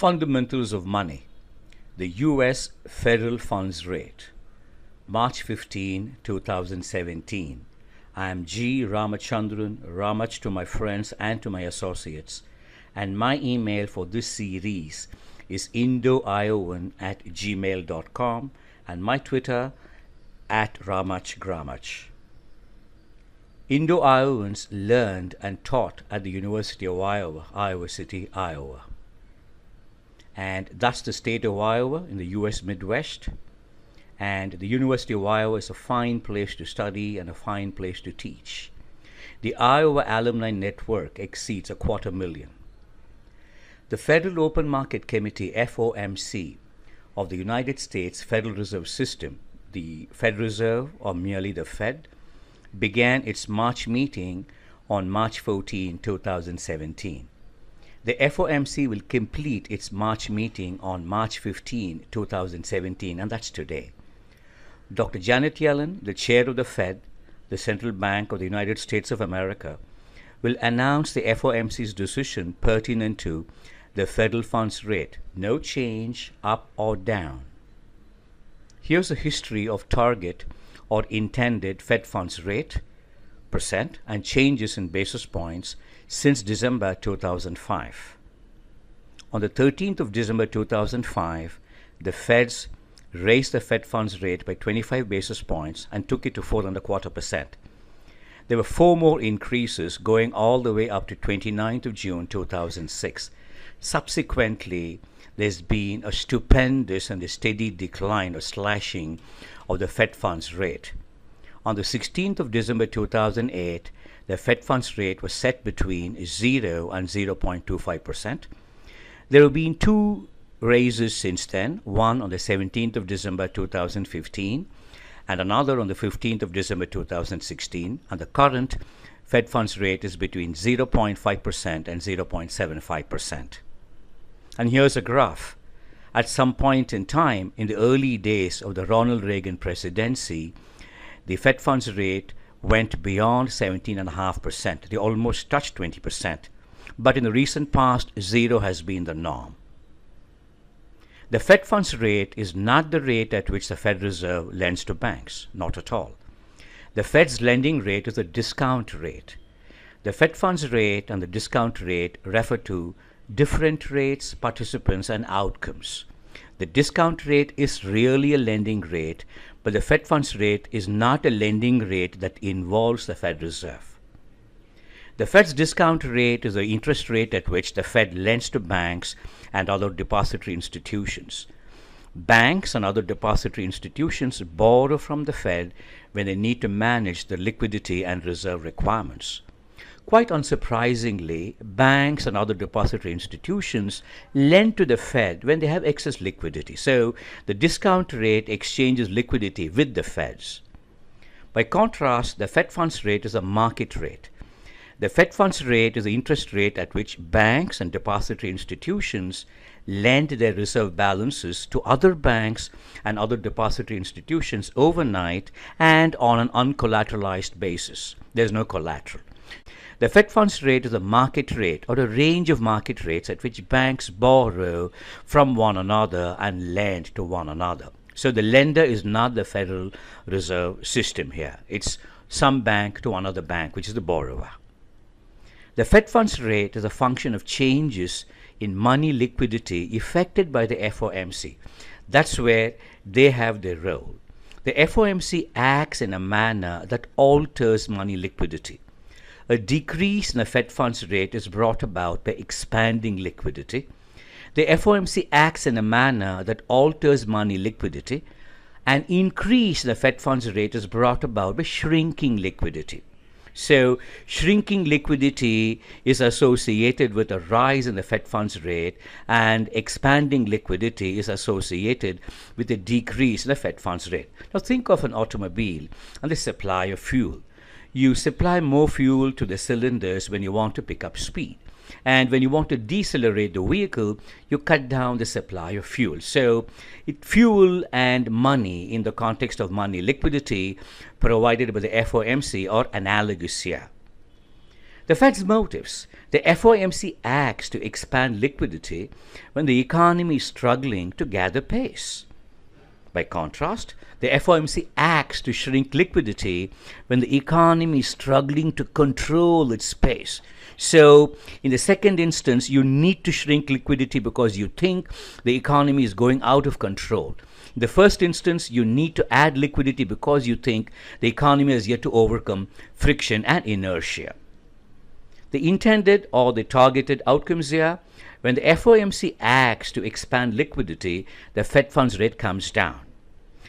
Fundamentals of Money, the U.S. Federal Funds Rate, March 15, 2017. I am G. Ramachandran, Ramach to my friends and to my associates, and my email for this series is indoiowan@gmail.com and my Twitter @ramachgramach. Indo-Iowans learned and taught at the University of Iowa, Iowa City, Iowa. And that's the state of Iowa in the U.S. Midwest. And the University of Iowa is a fine place to study and a fine place to teach. The Iowa Alumni Network exceeds 250,000. The Federal Open Market Committee, FOMC, of the United States Federal Reserve System, the Federal Reserve, or merely the Fed, began its March meeting on March 14, 2017. The FOMC will complete its March meeting on March 15, 2017, and that's today. Dr. Janet Yellen, the chair of the Fed, the Central Bank of the United States of America, will announce the FOMC's decision pertinent to the federal funds rate, no change up or down. Here's a history of target or intended Fed funds rate, percent, and changes in basis points since December 2005. On the 13th of December 2005, the Feds raised the Fed funds rate by 25 basis points and took it to 4.25%. There were 4 more increases going all the way up to 29th of June 2006. Subsequently, there's been a stupendous and a steady decline or slashing of the Fed funds rate. On the 16th of December 2008, the Fed funds rate was set between 0 and 0.25%. There have been 2 raises since then, one on the 17th of December 2015 and another on the 15th of December 2016, and the current Fed funds rate is between 0.5% and 0.75%. And here's a graph. At some point in time, in the early days of the Ronald Reagan presidency, the Fed funds rate went beyond 17.5%. They almost touched 20%. But in the recent past, 0 has been the norm. The Fed funds rate is not the rate at which the Federal Reserve lends to banks, not at all. The Fed's lending rate is a discount rate. The Fed funds rate and the discount rate refer to different rates, participants, and outcomes. The discount rate is really a lending rate, but the Fed funds rate is not a lending rate that involves the Federal Reserve. The Fed's discount rate is the interest rate at which the Fed lends to banks and other depository institutions. Banks and other depository institutions borrow from the Fed when they need to manage the liquidity and reserve requirements. Quite unsurprisingly, banks and other depository institutions lend to the Fed when they have excess liquidity. So the discount rate exchanges liquidity with the Feds. By contrast, the Fed funds rate is a market rate. The Fed funds rate is the interest rate at which banks and depository institutions lend their reserve balances to other banks and other depository institutions overnight and on an uncollateralized basis. There's no collateral. The Fed funds rate is a market rate or a range of market rates at which banks borrow from one another and lend to one another. So the lender is not the Federal Reserve System here. It's some bank to another bank, which is the borrower. The Fed funds rate is a function of changes in money liquidity effected by the FOMC. That's where they have their role. The FOMC acts in a manner that alters money liquidity. A decrease in the Fed funds rate is brought about by expanding liquidity. The FOMC acts in a manner that alters money liquidity. An increase in the Fed funds rate is brought about by shrinking liquidity. So shrinking liquidity is associated with a rise in the Fed funds rate, and expanding liquidity is associated with a decrease in the Fed funds rate. Now think of an automobile and the supply of fuel. You supply more fuel to the cylinders when you want to pick up speed. And when you want to decelerate the vehicle, you cut down the supply of fuel. So fuel and money, in the context of money liquidity provided by the FOMC, are analogous here. The Fed's motives. The FOMC acts to expand liquidity when the economy is struggling to gather pace. By contrast, the FOMC acts to shrink liquidity when the economy is struggling to control its pace. So, in the second instance, you need to shrink liquidity because you think the economy is going out of control. In the first instance, you need to add liquidity because you think the economy has yet to overcome friction and inertia. The intended or the targeted outcomes here, when the FOMC acts to expand liquidity, the Fed funds rate comes down.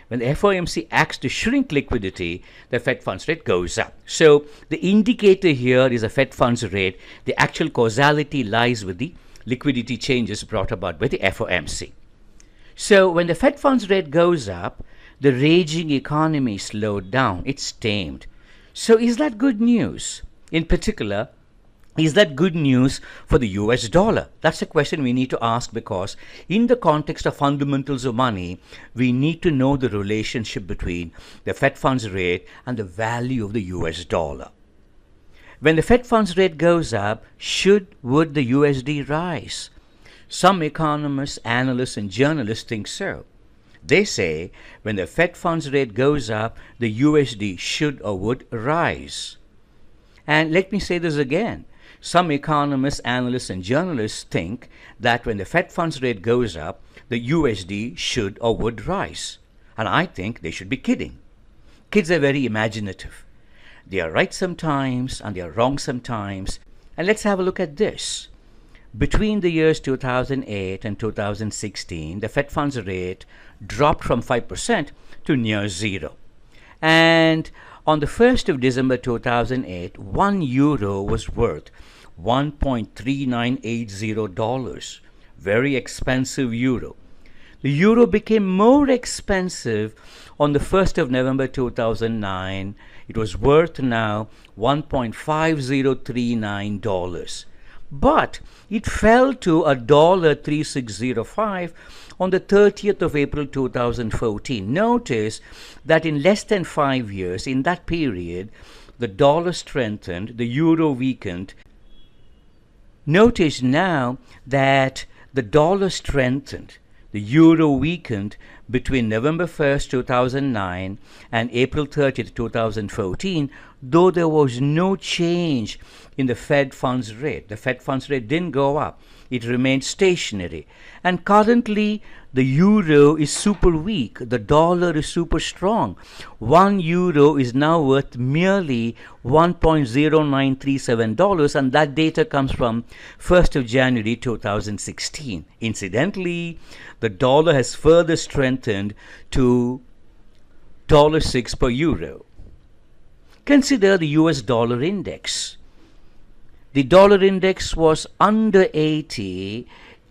When the FOMC acts to shrink liquidity, the Fed funds rate goes up. So the indicator here is the Fed funds rate. The actual causality lies with the liquidity changes brought about by the FOMC. So when the Fed funds rate goes up, the raging economy slowed down. It's tamed. So is that good news? In particular, is that good news for the US dollar? That's a question we need to ask because in the context of fundamentals of money, we need to know the relationship between the Fed funds rate and the value of the US dollar. When the Fed funds rate goes up, would the USD rise? Some economists, analysts, and journalists think so. They say when the Fed funds rate goes up, the USD should or would rise. And let me say this again. Some economists, analysts, and journalists think that when the Fed funds rate goes up, the USD should or would rise. And I think they should be kidding. Kids are very imaginative. They are right sometimes and they are wrong sometimes. And let's have a look at this. Between the years 2008 and 2016, the Fed funds rate dropped from 5% to near zero. And on the 1st of December 2008, 1 euro was worth $1.3980. Very expensive euro. The euro became more expensive on the 1st of November 2009. It was worth now $1.5039. But it fell to $1.3605 on the 30th of April 2014. Notice that in less than 5 years, in that period, the dollar strengthened, the euro weakened. Notice now that the dollar strengthened, the euro weakened between November 1st, 2009 and April 30th, 2014, though there was no change in the Fed funds rate. The Fed funds rate didn't go up. It remained stationary. And currently, the euro is super weak. The dollar is super strong. 1 euro is now worth merely $1.0937, and that data comes from 1st of January 2016. Incidentally, the dollar has further strengthened to $6 per euro. Consider the US dollar index. The dollar index was under 80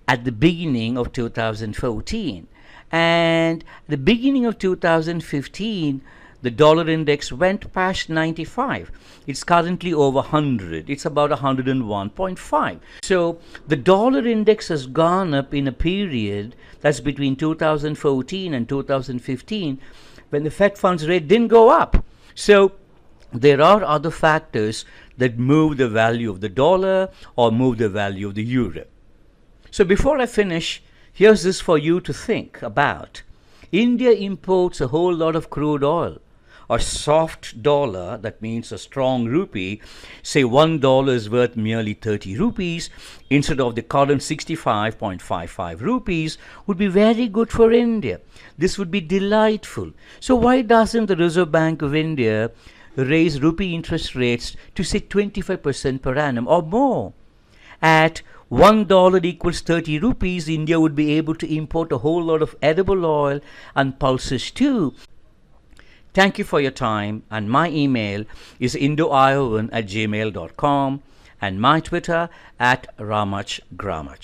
at the beginning of 2014. And at the beginning of 2015, the dollar index went past 95. It's currently over 100. It's about 101.5. So the dollar index has gone up in a period that's between 2014 and 2015 when the Fed funds rate didn't go up. So there are other factors that move the value of the dollar or move the value of the euro. So before I finish, here's this for you to think about. India imports a whole lot of crude oil. A soft dollar, that means a strong rupee, say $1 is worth merely 30 rupees instead of the current 65.55 rupees, would be very good for India. This would be delightful. So why doesn't the Reserve Bank of India raise rupee interest rates to say 25% per annum or more? At $1 equals 30 rupees, India would be able to import a whole lot of edible oil and pulses too. Thank you for your time, and my email is indoiowan@gmail.com and my Twitter @ramachgramach.